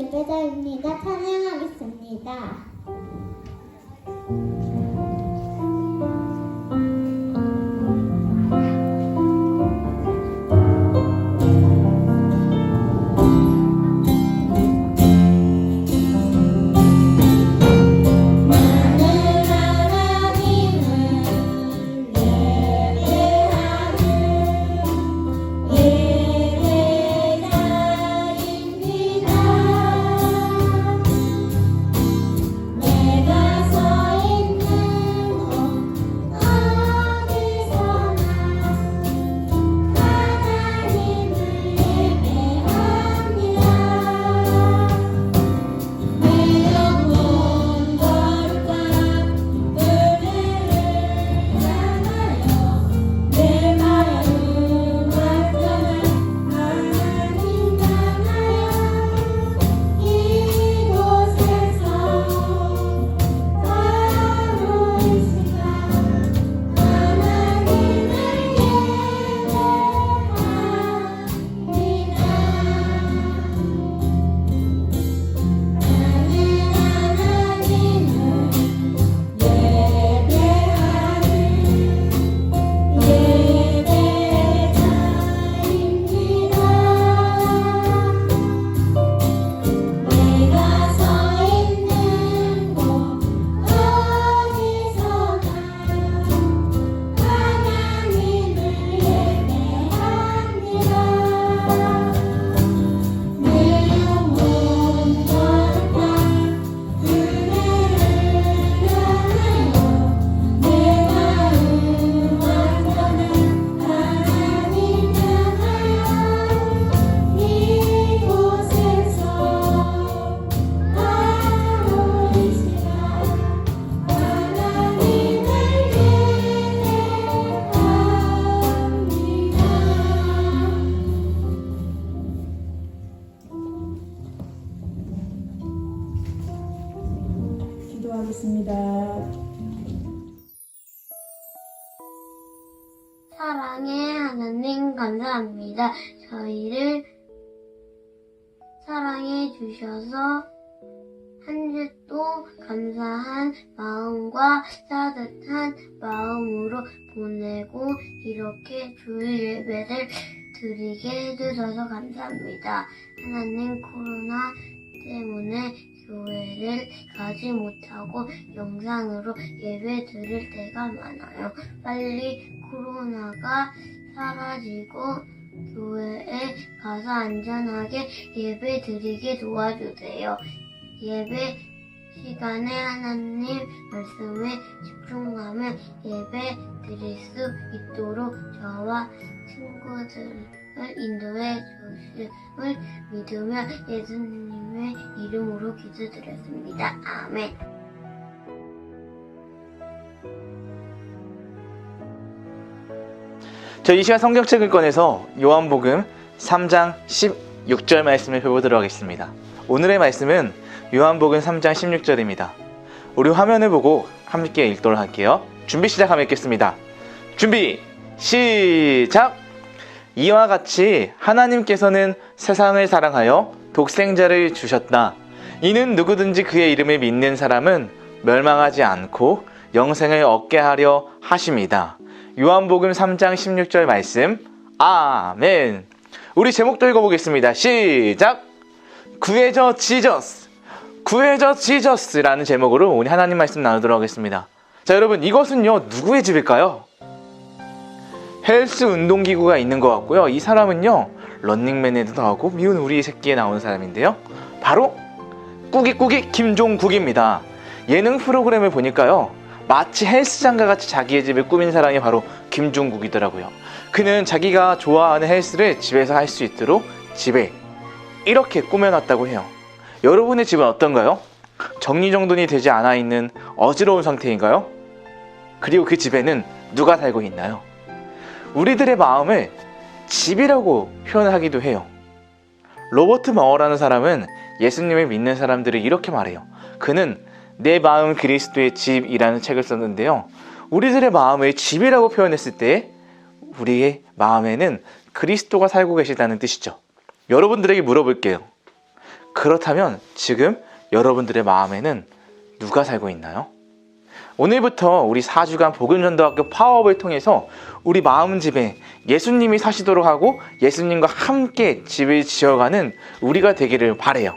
예배자입니다. 찬양하겠습니다. 기도하겠습니다. 사랑의 하나님 감사합니다. 저희를 사랑해 주셔서 한 주도 감사한 마음과 따뜻한 마음으로 보내고 이렇게 주일 예배를 드리게 해주셔서 감사합니다. 하나님, 코로나 때문에 교회를 가지 못하고 영상으로 예배 드릴 때가 많아요. 빨리 코로나가 사라지고 교회에 가서 안전하게 예배 드리게 도와주세요. 예배 시간에 하나님 말씀에 집중하며 예배 드릴 수 있도록 저와 친구들을 인도해 주심을 믿으며 예수님의 이름으로 기도드렸습니다. 아멘. 이 시간 성경책을 꺼내서 요한복음 3장 16절 말씀을 펴보도록 하겠습니다. 오늘의 말씀은 요한복음 3장 16절입니다. 우리 화면을 보고 함께 읽도록 할게요. 준비 시작하면 읽겠습니다. 준비 시작! 이와 같이 하나님께서는 세상을 사랑하여 독생자를 주셨다. 이는 누구든지 그의 이름을 믿는 사람은 멸망하지 않고 영생을 얻게 하려 하심이다. 요한복음 3장 16절 말씀. 아멘. 우리 제목도 읽어보겠습니다. 시작! 구해줘 지저스, 구해줘 지저스라는 제목으로 오늘 하나님 말씀 나누도록 하겠습니다. 자, 여러분, 이것은요 누구의 집일까요? 헬스 운동기구가 있는 것 같고요. 이 사람은요 런닝맨에도 나오고 미운 우리 새끼에 나오는 사람인데요, 바로 꾸깃꾸깃 김종국입니다. 예능 프로그램을 보니까요 마치 헬스장과 같이 자기의 집을 꾸민 사람이 바로 김종국이더라고요. 그는 자기가 좋아하는 헬스를 집에서 할 수 있도록 집에 이렇게 꾸며놨다고 해요. 여러분의 집은 어떤가요? 정리정돈이 되지 않아 있는 어지러운 상태인가요? 그리고 그 집에는 누가 살고 있나요? 우리들의 마음을 집이라고 표현하기도 해요. 로버트 마어라는 사람은 예수님을 믿는 사람들을 이렇게 말해요. 그는 내 마음 그리스도의 집이라는 책을 썼는데요, 우리들의 마음을 집이라고 표현했을 때 우리의 마음에는 그리스도가 살고 계시다는 뜻이죠. 여러분들에게 물어볼게요. 그렇다면 지금 여러분들의 마음에는 누가 살고 있나요? 오늘부터 우리 4주간 복음전도학교 파워업을 통해서 우리 마음집에 예수님이 사시도록 하고 예수님과 함께 집을 지어가는 우리가 되기를 바라요.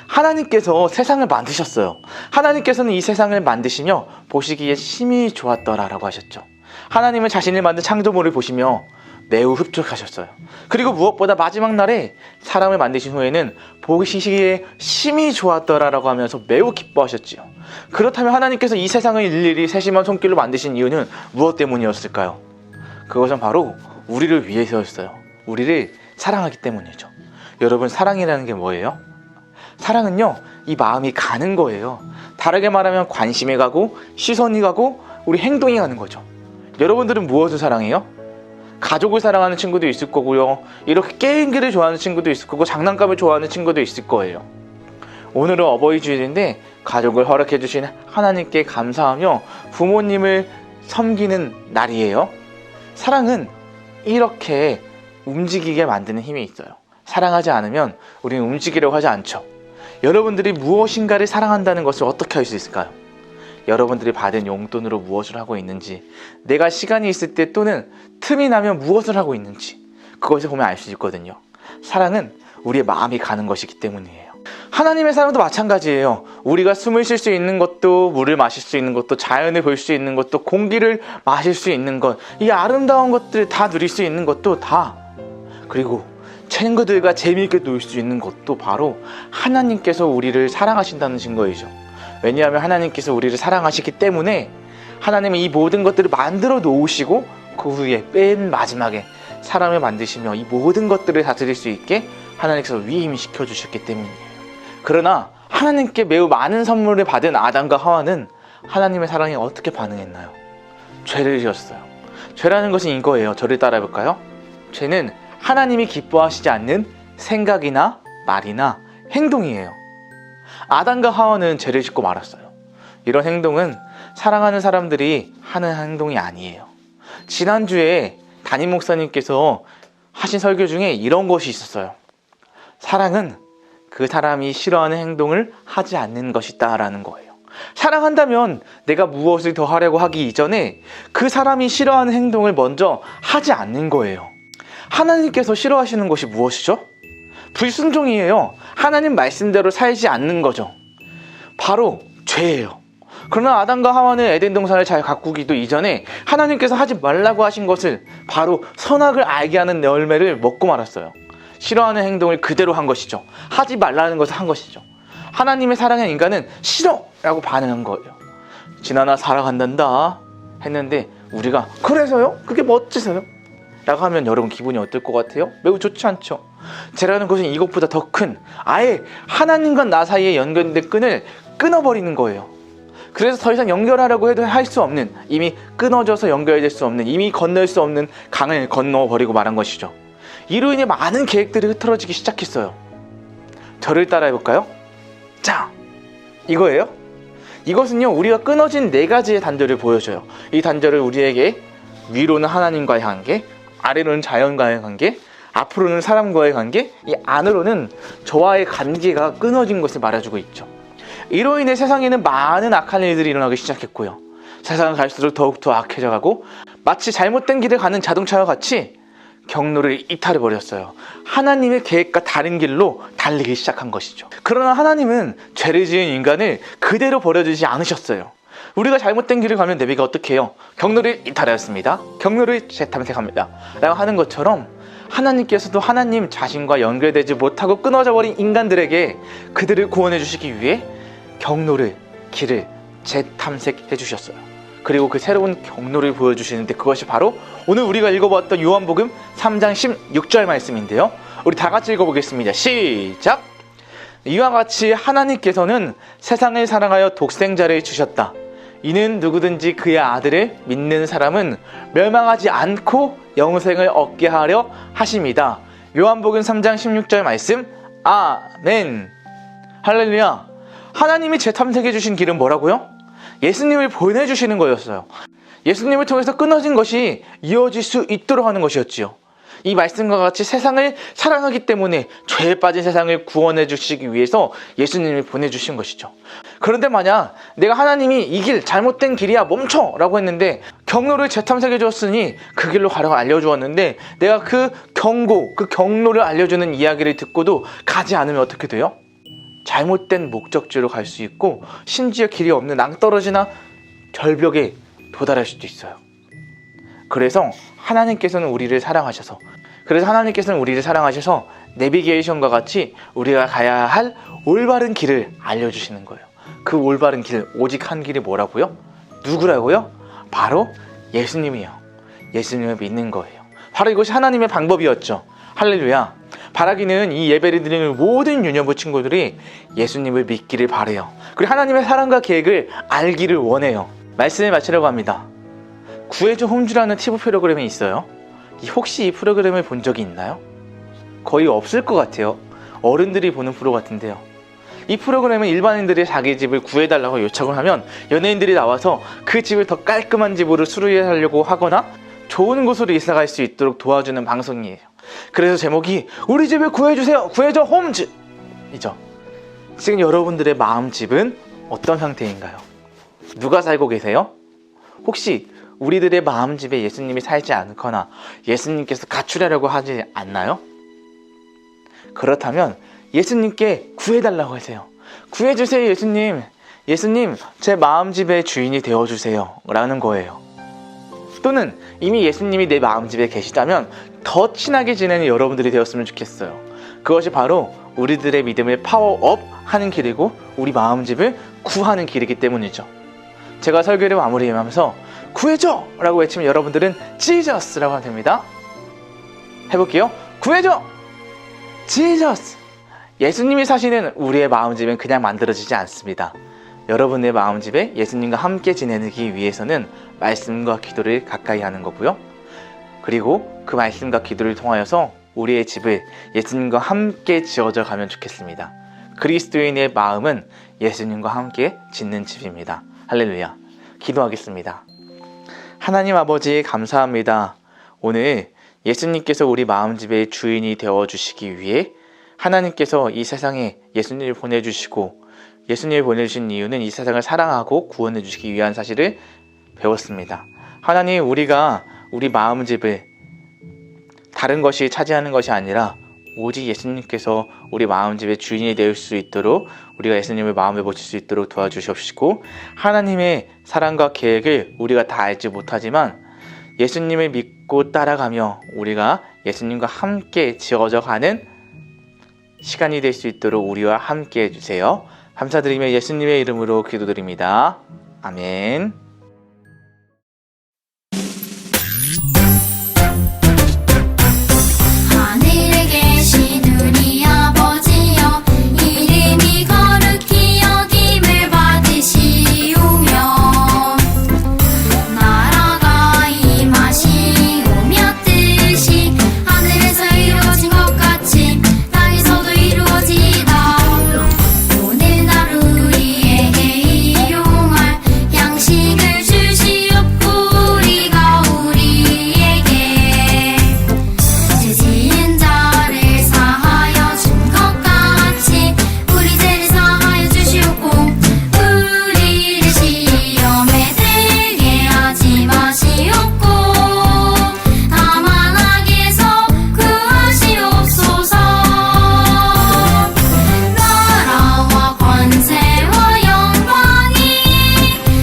하나님께서 세상을 만드셨어요. 하나님께서는 이 세상을 만드시며 보시기에 심히 좋았더라 라고 하셨죠. 하나님은 자신을 만든 창조물을 보시며 매우 흡족하셨어요. 그리고 무엇보다 마지막 날에 사람을 만드신 후에는 보시기에 심히 좋았더라 라고 하면서 매우 기뻐하셨지요. 그렇다면 하나님께서 이 세상을 일일이 세심한 손길로 만드신 이유는 무엇 때문이었을까요? 그것은 바로 우리를 위해서였어요. 우리를 사랑하기 때문이죠. 여러분, 사랑이라는 게 뭐예요? 사랑은요, 이 마음이 가는 거예요. 다르게 말하면 관심이 가고 시선이 가고 우리 행동이 가는 거죠. 여러분들은 무엇을 사랑해요? 가족을 사랑하는 친구도 있을 거고요. 이렇게 게임기를 좋아하는 친구도 있을 거고 장난감을 좋아하는 친구도 있을 거예요. 오늘은 어버이 주일인데 가족을 허락해 주신 하나님께 감사하며 부모님을 섬기는 날이에요. 사랑은 이렇게 움직이게 만드는 힘이 있어요. 사랑하지 않으면 우리는 움직이려고 하지 않죠. 여러분들이 무엇인가를 사랑한다는 것을 어떻게 할 수 있을까요? 여러분들이 받은 용돈으로 무엇을 하고 있는지, 내가 시간이 있을 때 또는 틈이 나면 무엇을 하고 있는지, 그것을 보면 알 수 있거든요. 사랑은 우리의 마음이 가는 것이기 때문이에요. 하나님의 사랑도 마찬가지예요. 우리가 숨을 쉴 수 있는 것도, 물을 마실 수 있는 것도, 자연을 볼 수 있는 것도, 공기를 마실 수 있는 것, 이 아름다운 것들을 다 누릴 수 있는 것도 다, 그리고 친구들과 재미있게 놀 수 있는 것도 바로 하나님께서 우리를 사랑하신다는 증거이죠. 왜냐하면 하나님께서 우리를 사랑하시기 때문에 하나님은 이 모든 것들을 만들어 놓으시고 그 후에 맨 마지막에 사람을 만드시며 이 모든 것들을 다스릴 수 있게 하나님께서 위임시켜 주셨기 때문이에요. 그러나 하나님께 매우 많은 선물을 받은 아담과 하와는 하나님의 사랑에 어떻게 반응했나요? 죄를 지었어요. 죄라는 것은 이거예요. 저를 따라해 볼까요? 죄는 하나님이 기뻐하시지 않는 생각이나 말이나 행동이에요. 아담과 하와는 죄를 짓고 말았어요. 이런 행동은 사랑하는 사람들이 하는 행동이 아니에요. 지난주에 담임 목사님께서 하신 설교 중에 이런 것이 있었어요. 사랑은 그 사람이 싫어하는 행동을 하지 않는 것이다 라는 거예요. 사랑한다면 내가 무엇을 더 하려고 하기 이전에 그 사람이 싫어하는 행동을 먼저 하지 않는 거예요. 하나님께서 싫어하시는 것이 무엇이죠? 불순종이에요. 하나님 말씀대로 살지 않는 거죠. 바로 죄예요. 그러나 아담과 하와는 에덴 동산을 잘 가꾸기도 이전에 하나님께서 하지 말라고 하신 것을, 바로 선악을 알게 하는 열매를 먹고 말았어요. 싫어하는 행동을 그대로 한 것이죠. 하지 말라는 것을 한 것이죠. 하나님의 사랑의 인간은 싫어! 라고 반응한 거예요. 지나나 사랑한단다 했는데 우리가 그래서요? 그게 멋지서요? 라고 하면 여러분 기분이 어떨 것 같아요? 매우 좋지 않죠? 죄라는 것은 이것보다 더 큰, 아예 하나님과 나 사이에 연결된 끈을 끊어버리는 거예요. 그래서 더 이상 연결하려고 해도 할 수 없는, 이미 끊어져서 연결될 수 없는, 이미 건널 수 없는 강을 건너버리고 말한 것이죠. 이로 인해 많은 계획들이 흐트러지기 시작했어요. 저를 따라해 볼까요? 자, 이거예요. 이것은요, 우리가 끊어진 4가지의 단절을 보여줘요. 이 단절을 우리에게 위로는 하나님과의 관계, 아래로는 자연과의 관계, 앞으로는 사람과의 관계, 이 안으로는 저와의 관계가 끊어진 것을 말해주고 있죠. 이로 인해 세상에는 많은 악한 일들이 일어나기 시작했고요. 세상은 갈수록 더욱더 악해져가고 마치 잘못된 길을 가는 자동차와 같이 경로를 이탈해버렸어요. 하나님의 계획과 다른 길로 달리기 시작한 것이죠. 그러나 하나님은 죄를 지은 인간을 그대로 버려두지 않으셨어요. 우리가 잘못된 길을 가면 내비가 어떻게 해요? 경로를 이탈하였습니다. 경로를 재탐색합니다. 라고 하는 것처럼 하나님께서도 하나님 자신과 연결되지 못하고 끊어져 버린 인간들에게 그들을 구원해 주시기 위해 경로를, 길을 재탐색해 주셨어요. 그리고 그 새로운 경로를 보여주시는데 그것이 바로 오늘 우리가 읽어보았던 요한복음 3장 16절 말씀인데요. 우리 다 같이 읽어보겠습니다. 시작! 이와 같이 하나님께서는 세상을 사랑하여 독생자를 주셨다. 이는 누구든지 그의 아들을 믿는 사람은 멸망하지 않고 영생을 얻게 하려 하심이다. 요한복음 3장 16절 말씀. 아멘. 할렐루야. 하나님이 재탐색해 주신 길은 뭐라고요? 예수님을 보내주시는 거였어요. 예수님을 통해서 끊어진 것이 이어질 수 있도록 하는 것이었지요. 이 말씀과 같이 세상을 사랑하기 때문에 죄에 빠진 세상을 구원해 주시기 위해서 예수님을 보내주신 것이죠. 그런데 만약 내가 하나님이 이 길 잘못된 길이야 멈춰 라고 했는데 경로를 재탐색해 주었으니 그 길로 가라고 알려주었는데 내가 그 경고, 그 경로를 알려주는 이야기를 듣고도 가지 않으면 어떻게 돼요? 잘못된 목적지로 갈 수 있고 심지어 길이 없는 낭떠러지나 절벽에 도달할 수도 있어요. 그래서 하나님께서는 우리를 사랑하셔서 내비게이션과 같이 우리가 가야 할 올바른 길을 알려주시는 거예요. 그 올바른 길, 오직 한 길이 뭐라고요? 누구라고요? 바로 예수님이요. 예수님을 믿는 거예요. 바로 이것이 하나님의 방법이었죠. 할렐루야. 바라기는 이 예배를 드리는 모든 유년부 친구들이 예수님을 믿기를 바래요. 그리고 하나님의 사랑과 계획을 알기를 원해요. 말씀을 마치려고 합니다. 구해줘 홈즈라는 TV 프로그램이 있어요. 혹시 이 프로그램을 본 적이 있나요? 거의 없을 것 같아요. 어른들이 보는 프로 같은데요. 이 프로그램은 일반인들이 자기 집을 구해달라고 요청을 하면 연예인들이 나와서 그 집을 더 깔끔한 집으로 수리하려고 하거나 좋은 곳으로 이사갈 수 있도록 도와주는 방송이에요. 그래서 제목이 우리 집을 구해주세요, 구해줘 홈즈 이죠. 지금 여러분들의 마음집은 어떤 형태인가요? 누가 살고 계세요? 혹시 우리들의 마음집에 예수님이 살지 않거나 예수님께서 가출하려고 하지 않나요? 그렇다면 예수님께 구해달라고 하세요. 구해주세요 예수님. 예수님 제 마음집의 주인이 되어주세요 라는 거예요. 또는 이미 예수님이 내 마음집에 계시다면 더 친하게 지내는 여러분들이 되었으면 좋겠어요. 그것이 바로 우리들의 믿음을 파워업 하는 길이고 우리 마음집을 구하는 길이기 때문이죠. 제가 설교를 마무리하면서 구해줘! 라고 외치면 여러분들은 지저스! 라고 하면 됩니다. 해볼게요. 구해줘! 지저스! 예수님이 사시는 우리의 마음집은 그냥 만들어지지 않습니다. 여러분의 마음집에 예수님과 함께 지내기 위해서는 말씀과 기도를 가까이 하는 거고요. 그리고 그 말씀과 기도를 통하여서 우리의 집을 예수님과 함께 지어져 가면 좋겠습니다. 그리스도인의 마음은 예수님과 함께 짓는 집입니다. 할렐루야. 기도하겠습니다. 하나님 아버지 감사합니다. 오늘 예수님께서 우리 마음집의 주인이 되어주시기 위해 하나님께서 이 세상에 예수님을 보내주시고 예수님을 보내주신 이유는 이 세상을 사랑하고 구원해 주시기 위한 사실을 배웠습니다. 하나님 우리가 우리 마음집을 다른 것이 차지하는 것이 아니라 오직 예수님께서 우리 마음집의 주인이 될 수 있도록 우리가 예수님을 마음에 모실 수 있도록 도와주시옵시고 하나님의 사랑과 계획을 우리가 다 알지 못하지만 예수님을 믿고 따라가며 우리가 예수님과 함께 지어져 가는 시간이 될 수 있도록 우리와 함께 해주세요. 감사드리며 예수님의 이름으로 기도드립니다. 아멘. 하늘에 계신 우리 아버지여 이름이 거룩히 여김을 받으시오며 나라가 임하시오며 뜻이 하늘에서 이루어진 것 같이 땅에서도 이루어지이다. 오늘 하루 우리에게 일용할 양식을 주시옵고 우리가 우리에게 죄 지은 자를 사하여 준 것 같이 우리 죄를 사하여 주시옵고 우리를 시험에 들게 하지 마시옵고 다만 악에서 구하시옵소서. 나라와 권세와 영광이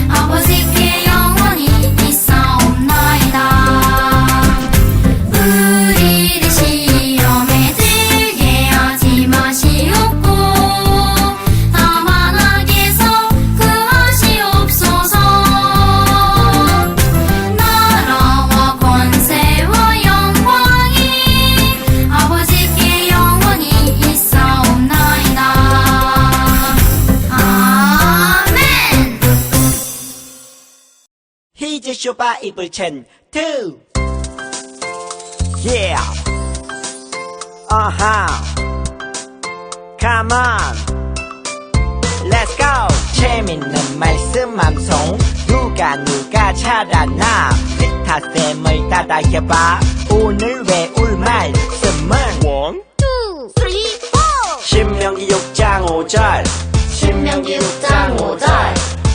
아버지께 영원히 있사옵나이다. 우리를 시험에 들게 하지 마시옵고 다만 악에서 구하시옵소서. 나라와 권세와 영광이 아버지께 영원히 있사옵나이다. 아멘. 히즈 쇼바 이불 첸2 Yeah Come on Let's go 재밌는 말씀 방송 누가 찾아나 리타쌤을 따라 해봐 오늘 외울 말씀은 신명기 6장 5절 신명기 6장 5절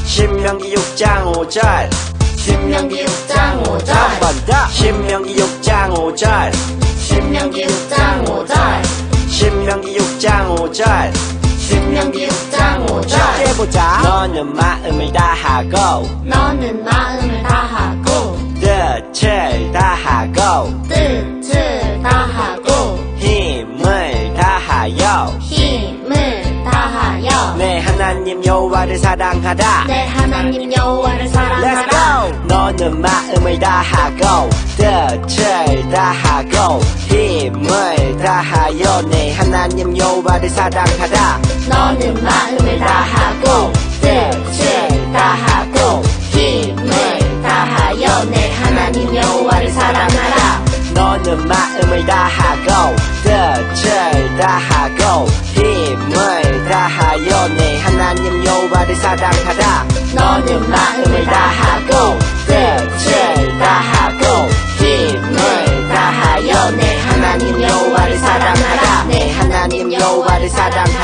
신명기 6장 5절 신명기 6장 5절 한 번 더 신명기 6장 5절 신명기 6장 5절 신명기 6장 5절 신명기 6장 5절 해보자 너는 마음을 다하고 너는 마음을 다하고 뜻을 다하고 뜻을 다하고 힘을 다하여 힘을 다하여 내 하나님 여호와를 사랑하라 내 하나님 여호와를 Let's 사랑하라 go! 너는 마음을 다하고 뜻을 다하고 힘을 다하여 내 하나님 여호와를 사랑하라 너는 마음을 다하고 뜻을 다하고 힘을 다하여 내 하나님 여호와를 사랑하라 너는 마음을 다하고 뜻을 다하고 힘을 다하여 내 하나님 여호와를 사랑하라 너는 마음을 다하고 뜻을 다하고 힘을 다하여 내 하나님 여호와를 사랑하라 내 하나님 여호와를 사랑하라